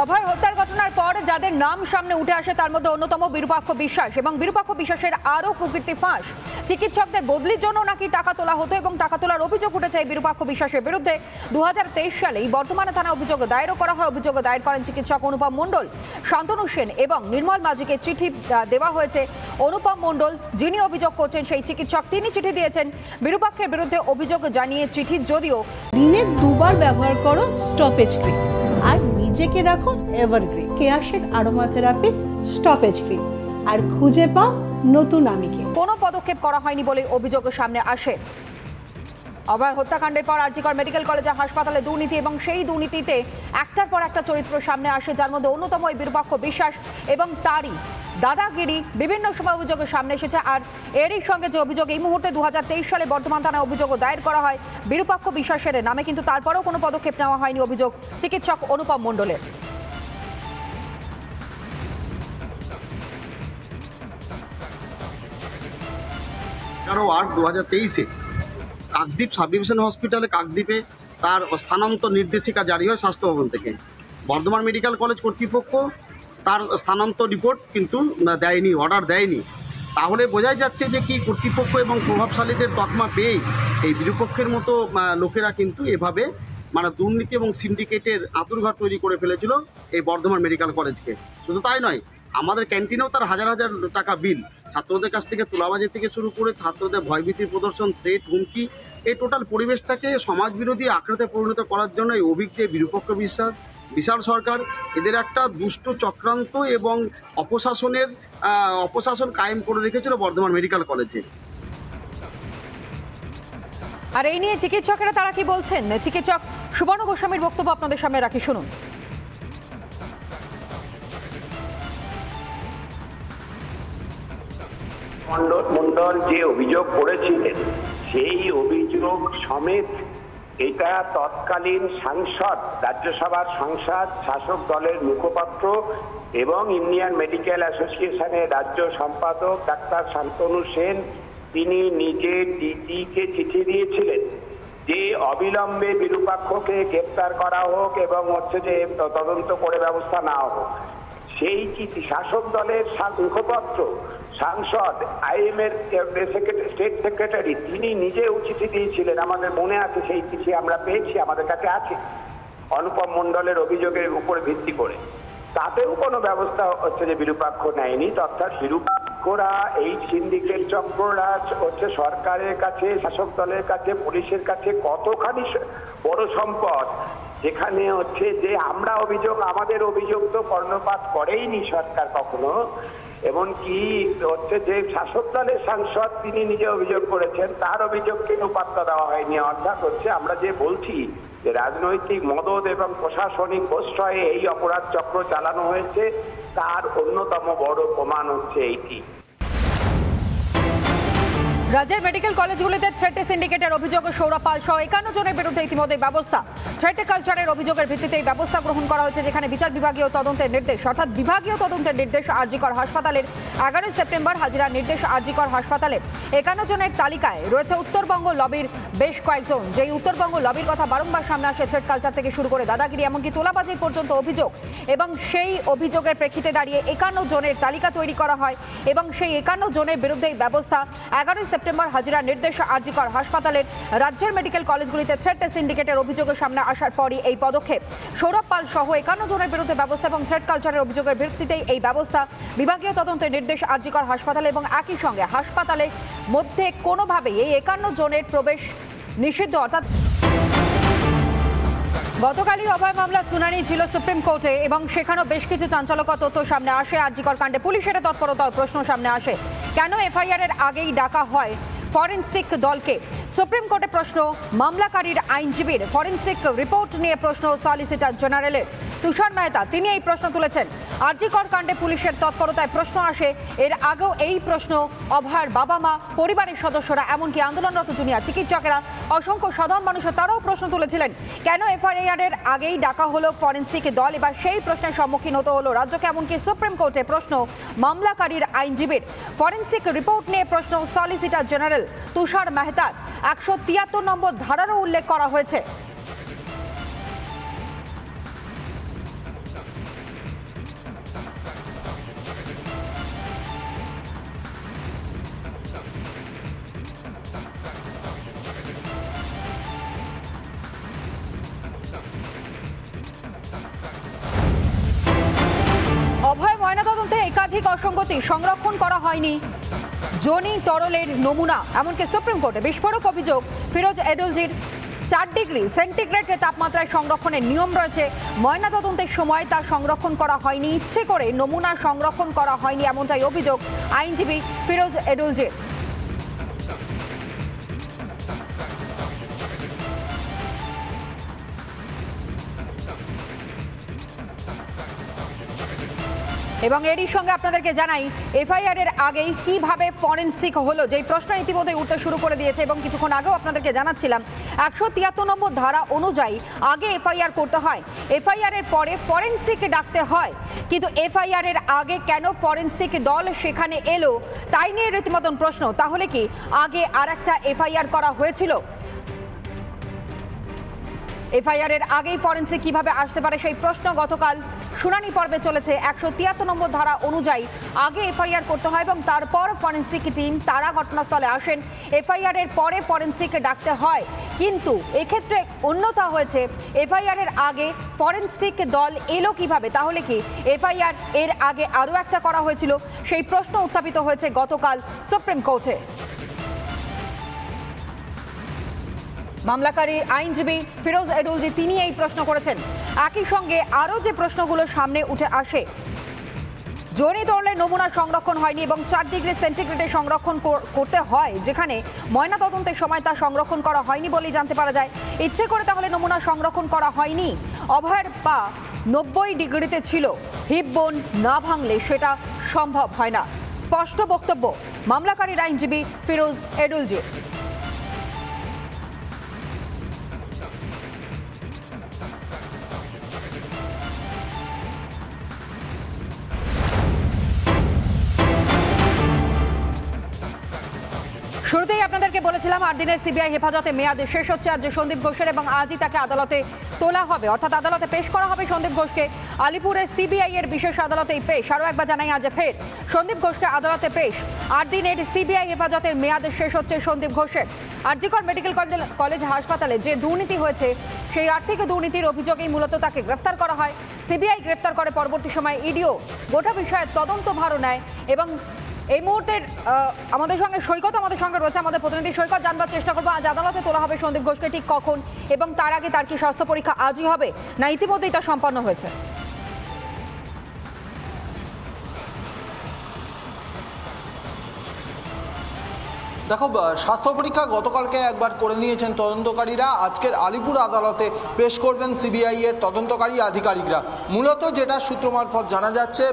অভয় হত্যার ঘটনার পর যাদের নাম সামনে উঠে আসে তার মধ্যে অন্যতম বিরূপাক্ষ বিশ্বাস, এবং বিরূপাক্ষ বিশ্বাসের আরও কুকীর্তি ফাঁস। চিকিৎসকদের বদলির জন্য নাকি টাকা তোলা হতো এবং টাকা তোলার অভিযোগ উঠেছে এই বিরূপাক্ষ বিশ্বাসের বিরুদ্ধে। 2023 সালেই বর্তমানে থানায় অভিযোগ দায়েরও করা হয়। অভিযোগ দায়ের করেন চিকিৎসক অনুপম মণ্ডল, শান্তনু সেন এবং নির্মল মাঝিকে। চিঠি দেওয়া হয়েছে অনুপম মণ্ডল, যিনি অভিযোগ করছেন সেই চিকিৎসক, তিনি চিঠি দিয়েছেন বিরূপাক্ষের বিরুদ্ধে অভিযোগ জানিয়ে। চিঠির যদিও দিনে দুবার ব্যবহার করো স্টপেজ ক্রিম আর নিজেকে রাখো evergreen কেয়াশেক aroma therapy stoppage cream, আর খুঁজে পাও নতুন আমিকে। কোনো পদক্ষেপ করা হয়নি বলে অভিযোগ সামনে আসে। অভয় হত্যাকাণ্ডের পর আরজিকর মেডিকেল কলেজে হাসপাতালে দুর্নীতি, এবং সেই দুর্নীতিতে একটার পর একটা চরিত্র সামনে আসে, যার মধ্যে অন্যতম এই বিরূপাক্ষ বিশ্বাস এবং তারই দাদাগিরি বিভিন্ন সময় অভিযোগের সামনে এসেছে। আর এরই সঙ্গে যে অভিযোগ এই মুহূর্তে 2023 সালে বর্তমান থানায় অভিযোগ দায়ের করা হয় বিরূপাক্ষ বিশ্বাসের নামে, কিন্তু তারপরেও কোনো পদক্ষেপ নেওয়া হয়নি অভিযোগ চিকিৎসক অনুপম মণ্ডলের। 2023-এ কাকদ্বীপ সাব ডিভিশন হসপিটালে কাকদ্বীপে তার স্থানান্তর নির্দেশিকা জারি হয় স্বাস্থ্য ভবন থেকে। বর্ধমান মেডিকেল কলেজ কর্তৃপক্ষ তার স্থানান্তর রিপোর্ট কিন্তু দেয়নি, অর্ডার দেয়নি। তাহলে বোঝাই যাচ্ছে যে কি কর্তৃপক্ষ এবং প্রভাবশালীদের তকমা পেয়ে এই বিরূপক্ষের মতো লোকেরা কিন্তু এভাবে দুর্নীতি এবং সিন্ডিকেটের আঁতুড়ঘর তৈরি করে ফেলেছিল এই বর্ধমান মেডিকেল কলেজকে। শুধু তাই নয়, আমাদের ক্যান্টিনেও তার হাজার হাজার টাকা বিল, ছাত্রদের কাছ থেকে তোলাবাজি থেকে শুরু করে ছাত্রদের ভয়ভীতির প্রদর্শন, থ্রেট, হুমকি, এই টোটাল পরিবেশটাকে সমাজবিরোধী আঁকড়াতে পরিণত করার জন্য এই অভিজ্ঞ বিরূপাক্ষ বিশ্বাস, বিশাল সরকার এদের একটা দুষ্ট চক্রান্ত এবং অপশাসন কায়েম করে রেখেছিল বর্ধমান মেডিকেল কলেজে। আর এই নিয়ে চিকিৎসকেরা তারা কি বলছেন, চিকিৎসক সুবর্ণ গোস্বামীর বক্তব্য আপনাদের সামনে রাখি, শুনুন। মণ্ডল যে অভিযোগ করেছিলেন সেই অভিযোগ সমেত এটা তৎকালীন সাংসদ, রাজ্যসভার সাংসদ, শাসক দলের মুখপাত্র এবং ইন্ডিয়ান মেডিকেল অ্যাসোসিয়েশনের রাজ্য সম্পাদক ডাক্তার শান্তনু সেন, তিনি নিজে ডিজিকে চিঠি দিয়েছিলেন যে অবিলম্বে বিরূপাক্ষকে গ্রেপ্তার করা হোক এবং যে তদন্ত করে ব্যবস্থা নেওয়া হোক। সেই চিঠি শাসক দলের মুখপাত্র, সাংসদ, আইএমএর স্টেট সেক্রেটারি, তিনি নিজেও চিঠি দিয়েছিলেন। আমাদের মনে আছে, সেই চিঠি আমরা পেয়েছি, আমাদের কাছে আছে, অনুপম মণ্ডলের অভিযোগের উপরে ভিত্তি করে। তাতেও কোনো ব্যবস্থা যে বিরূপাক্ষ নেয়নি। অর্থাৎ বিরূপাক্ষরা, এই সিন্ডিকেট চক্ররা সরকারের কাছে, শাসক দলের কাছে, পুলিশের কাছে কতখানি বড় সম্পদ, যেখানে যে আমরা আমাদের অভিযোগ তো কর্ণপাত করেইনি সরকার কখনো। এমনকি যে শাসক দলের সাংসদ, তিনি নিজে অভিযোগ করেছেন, তার অভিযোগকে পাত্তা দেওয়া হয়নি। অর্থাৎ আমরা যে বলছি যে রাজনৈতিক মদদ এবং প্রশাসনিক প্রশ্রয়ে এই অপরাধ চক্র চালানো হয়েছে, তার অন্যতম বড় প্রমাণ এইটি। রাজ্যের মেডিকেল কলেজগুলিতে থ্রেট সিন্ডিকেটের অভিযোগ সৌরভ পাল সহ 51 জনের বিরুদ্ধে ইতিমধ্যে ব্যবস্থা। থ্রেট কালচারের অভিযোগের ভিত্তিতে এই ব্যবস্থা গ্রহণ করা হয়েছে, যেখানে বিচার বিভাগীয় তদন্তের নির্দেশ, অর্থাৎ বিভাগীয় তদন্তের নির্দেশ আরজিকর হাসপাতালের। 11 সেপ্টেম্বর হাজিরার নির্দেশ আরজিকর হাসপাতালে। 51 জনের তালিকায় রয়েছে উত্তরবঙ্গ লবির বেশ কয়েকজন, যেই উত্তরবঙ্গ লবির কথা বারংবার সামনে আসে। থ্রেট কালচার থেকে শুরু করে দাদাগিরি, এমনকি তোলাবাজির পর্যন্ত অভিযোগ, এবং সেই অভিযোগের প্রেক্ষিতে দাঁড়িয়ে 51 জনের তালিকা তৈরি করা হয়, এবং সেই 51 জনের বিরুদ্ধে ব্যবস্থা। 11 সেপ্টেম্বর হাজিরার নির্দেশ আরজিকর হাসপাতালের। রাজ্যের মেডিকেল কলেজগুলিতে থ্রেট সিন্ডিকেটের অভিযোগের সামনে আসার পরই এই পদক্ষেপ। সৌরভ পাল সহ 51 জনের বিরুদ্ধে ব্যবস্থা এবং থ্রেট কালচারের অভিযোগের ভিত্তিতেই এই ব্যবস্থা। বিভাগীয় তদন্তের নির্দেশ আরজিকর হাসপাতালে, এবং একই সঙ্গে হাসপাতালের মধ্যে কোনোভাবেই এই 51 জনের প্রবেশ নিষিদ্ধ। অর্থাৎ গতকালই অভয় মামলা শুনানি ছিল সুপ্রিম কোর্টে, এবং সেখানেও বেশ কিছু চাঞ্চল্যকর তথ্য সামনে আসে। আরজিকর কাণ্ডে পুলিশের তৎপরতার প্রশ্ন সামনে আসে। কেন এফআইআর এর আগেই ডাকা হয় ফরেনসিক দলকে? সুপ্রিম কোর্টে প্রশ্ন মামলাকারীর আইনজীবীর। ফরেনসিক রিপোর্ট নিয়ে প্রশ্ন সলিসিটর জেনারেলের। তুষার মেহতা তিনি এই প্রশ্ন তুলেছেন। আরজিকর কাণ্ডে পুলিশের তৎপরতায় প্রশ্ন আসে। এর আগেও এই প্রশ্ন অভয়ের বাবা মা, পরিবারের সদস্যরা, এমনকি আন্দোলনরত জুনিয়র চিকিৎসকেরা, অসংখ্য সাধারণ মানুষের তারাও প্রশ্ন তুলেছিলেন। কেন এফআইআর এর আগেই ডাকা হলো ফরেনসিক দল? এবার সেই প্রশ্নের সম্মুখীন হতে হলো রাজ্যকে, এমনকি সুপ্রিম কোর্টে প্রশ্ন মামলাকারীর আইনজীবীর। ফরেনসিক রিপোর্ট নিয়ে প্রশ্ন সলিসিটর জেনারেল তুষার মেহতার। 173 নম্বর ধারারও উল্লেখ করা হয়েছে। আর্থিক অসঙ্গতি সংরক্ষণ করা হয়নি জনি তরলের নমুনা, এমনকি সুপ্রিম কোর্টে বিস্ফোরক অভিযোগ ফিরোজ এডুলজির 4 ডিগ্রি সেন্টিগ্রেড তাপমাত্রায় সংরক্ষণের নিয়ম রয়েছে। ময়নাতদন্তের সময় তা সংরক্ষণ করা হয়নি, ইচ্ছে করে নমুনা সংরক্ষণ করা হয়নি, এমনটাই অভিযোগ আইনজীবী ফিরোজ এডুলজির। এবং এরই সঙ্গে আপনাদেরকে জানাই এফআইআর এর আগেই কিভাবে ফরেনসিক হলো, যেই প্রশ্ন ইতিমধ্যে উঠতে শুরু করে দিয়েছে এবং কিছুক্ষণ আগেও আপনাদেরকে জানাচ্ছিলাম 173 নম্বর ধারা অনুযায়ী আগে এফআইআর করতে হয়, এফআইআর এর পরে ফরেনসিক ডাকতে হয়, কিন্তু এফআইআর এর আগে কেন ফরেনসিক দল সেখানে এলো তাই নিয়ে রীতিমতন প্রশ্ন। তাহলে কি আগে আরেকটা এফআইআর করা হয়েছিল? এফআইআর এর আগেই ফরেনসিক কিভাবে আসতে পারে সেই প্রশ্ন গতকাল শুনানি পর্বে চলেছে। 173 নম্বর ধারা অনুযায়ী আগে এফআইআর করতে হয় এবং তারপর ফরেনসিক টিম তারা ঘটনাস্থলে আসেন, এফআইআর এর পরে ফরেনসিক ডাকতে হয়। কিন্তু এক্ষেত্রে অন্যথা হয়েছে, এফআইআর এর আগে ফরেনসিক দল এলো কিভাবে? তাহলে কি এফআইআর এর আগে আরও একটা করা হয়েছিল? সেই প্রশ্ন উত্থাপিত হয়েছে গতকাল সুপ্রিম কোর্টে। মামলাকারী আইনজীবী ফিরোজ এডুলজি তিনি এই প্রশ্ন করেছেন। একই সঙ্গে আরও যে প্রশ্নগুলো সামনে উঠে আসে, জনি তরলের নমুনা সংরক্ষণ হয়নি এবং 4 ডিগ্রি সেন্টিগ্রেডে সংরক্ষণ করতে হয়, যেখানে ময়নাতদন্তের সময় তা সংরক্ষণ করা হয়নি বলেই জানতে পারা যায়। ইচ্ছে করে তাহলে নমুনা সংরক্ষণ করা হয়নি। অভয়ের পা 90 ডিগ্রিতে ছিল, হিপ বোন না ভাঙলে সেটা সম্ভব হয় না, স্পষ্ট বক্তব্য মামলাকারীর আইনজীবী ফিরোজ এডুলজি। শুরুতেই আপনাদেরকে বলেছিলাম 8 দিনের সিবিআই হেফাজতে মেয়াদ শেষ হচ্ছে আজ সন্দীপ ঘোষের এবং আজই তাকে আদালতে তোলা হবে, অর্থাৎ আদালতে পেশ করা হবে সন্দীপ ঘোষকে। আলিপুরের সিবিআই এর বিশেষ আদালতেই পেশ। আরও একবার জানাই, আজ ফের সন্দীপ ঘোষকে আদালতে পেশ। 8 দিনের সিবিআই হেফাজতের মেয়াদ শেষ হচ্ছে সন্দীপ ঘোষের। আরজিকর মেডিকেল কলেজ হাসপাতালে যে দুর্নীতি হয়েছে সেই আর্থিক দুর্নীতির অভিযোগেই মূলত তাকে গ্রেফতার করা হয়। সিবিআই গ্রেফতার করে, পরবর্তী সময়ে ইডিও গোটা বিষয়ে তদন্ত ভার নেয়। এবং এই মুহূর্তের আমাদের সঙ্গে সৈকত রয়েছে, আমাদের প্রতিনিধি সৈকত। জানবার চেষ্টা করবো আজ আদালতে তোলা হবে সন্দীপ ঘোষকে ঠিক কখন, এবং তার আগে তার কি স্বাস্থ্য পরীক্ষা আজই হবে না ইতিমধ্যেই তা সম্পন্ন হয়েছে? দেখো, স্বাস্থ্য পরীক্ষা গতকালকে একবার করে নিয়েছেন তদন্তকারীরা। আজকের আলিপুর আদালতে পেশ করবেন সিবিআই এর তদন্তকারী আধিকারিকরা। মূলত যেটা সূত্র মারফত জানা যাচ্ছে,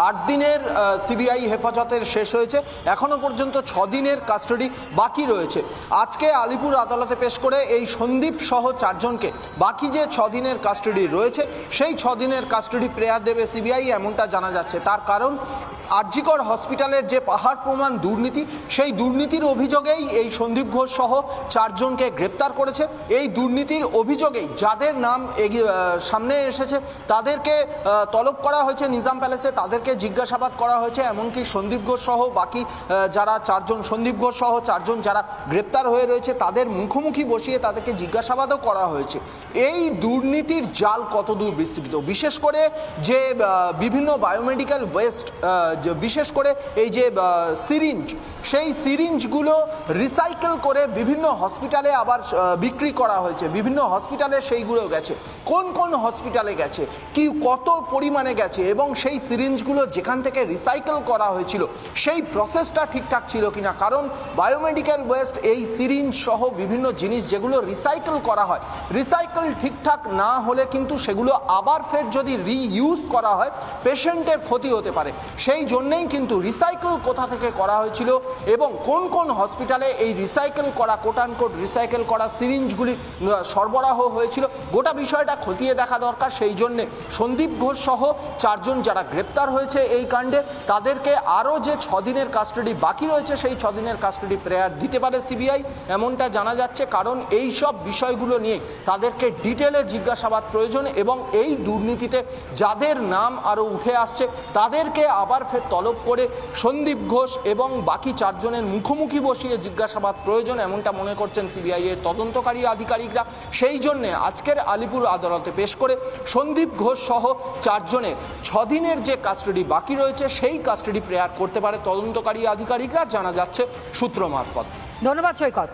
8 দিনের সিবিআই হেফাজতের শেষ হয়েছে, এখনও পর্যন্ত 6 দিনের কাস্টাডি বাকি রয়েছে। আজকে আলিপুর আদালতে পেশ করে এই সন্দীপ সহ 4 জনকে বাকি যে 6 দিনের কাস্টাডি রয়েছে সেই 6 দিনের কাস্টাডি প্রেয়ার দেবে সিবিআই, এমনটা জানা যাচ্ছে। তার কারণ আরজিকর হসপিটালের যে পাহাড় প্রমাণ দুর্নীতি, সেই দুর্নীতির অভিযোগেই এই সন্দীপ ঘোষ সহ 4 জনকে গ্রেপ্তার করেছে। এই দুর্নীতির অভিযোগেই যাদের নাম সামনে এসেছে তাদেরকে তলব করা হয়েছে নিজাম প্যালেসে, তাদেরকে জিজ্ঞাসাবাদ করা হয়েছে। এমনকি সন্দীপ ঘোষ সহ বাকি যারা 4 জন, সন্দীপ ঘোষ সহ 4 জন যারা গ্রেপ্তার হয়ে রয়েছে তাদের মুখোমুখি বসিয়ে তাদেরকে জিজ্ঞাসাবাদও করা হয়েছে। এই দুর্নীতির জাল কতদূর বিস্তৃত, বিশেষ করে যে বিভিন্ন বায়োমেডিক্যাল ওয়েস্ট, বিশেষ করে এই যে সিরিঞ্জ, সেই সিরিঞ্জগুলো রিসাইকেল করে বিভিন্ন হসপিটালে আবার বিক্রি করা হয়েছে। বিভিন্ন হসপিটালে সেইগুলো গেছে, কোন কোন হসপিটালে গেছে, কি কত পরিমাণে গেছে, এবং সেই সিরিঞ্জগুলো যেখান থেকে রিসাইকেল করা হয়েছিল সেই প্রসেসটা ঠিকঠাক ছিল কিনা। কারণ বায়োমেডিক্যাল ওয়েস্ট, এই সিরিঞ্জ সহ বিভিন্ন জিনিস যেগুলো রিসাইকেল করা হয়, রিসাইকেল ঠিকঠাক না হলে কিন্তু সেগুলো আবার ফের যদি রিইউজ করা হয় পেশেন্টের ক্ষতি হতে পারে। সেই জন্যেই কিন্তু রিসাইকেল কোথা থেকে করা হয়েছিল এবং কোন কোন হসপিটালে এই রিসাইকেল করা, কোটানকোট রিসাইকেল করা সিরিঞ্জগুলি সরবরাহ হয়েছিল, গোটা বিষয়টা খতিয়ে দেখা দরকার। সেই জন্যে সন্দীপ ঘোষ সহ 4 জন যারা গ্রেপ্তার হয়েছে এই কাণ্ডে, তাদেরকে আরও যে 6 দিনের কাস্টাডি বাকি রয়েছে সেই 6 দিনের কাস্টাডি প্রেয়ার দিতে পারে সিবিআই, এমনটা জানা যাচ্ছে। কারণ এই সব বিষয়গুলো নিয়ে তাদেরকে ডিটেলে জিজ্ঞাসাবাদ প্রয়োজন এবং এই দুর্নীতিতে যাদের নাম আরও উঠে আসছে তাদেরকে আবার তথ্যের তলব করে সন্দীপ ঘোষ এবং বাকি 4 জনের মুখোমুখি বসিয়ে জিজ্ঞাসাবাদ প্রয়োজন, এমনটা মনে করছেন সিবিআই এর তদন্তকারী আধিকারিকরা। সেই জন্য আজকের আলিপুর আদালতে পেশ করে সন্দীপ ঘোষ সহ 4 জনের 6 দিনের যে কাস্টাডি বাকি রয়েছে সেই কাস্টাডি প্রেয়ার করতে পারে তদন্তকারী আধিকারিকরা, জানা যাচ্ছে সূত্র মারফত। ধন্যবাদ সৈকত।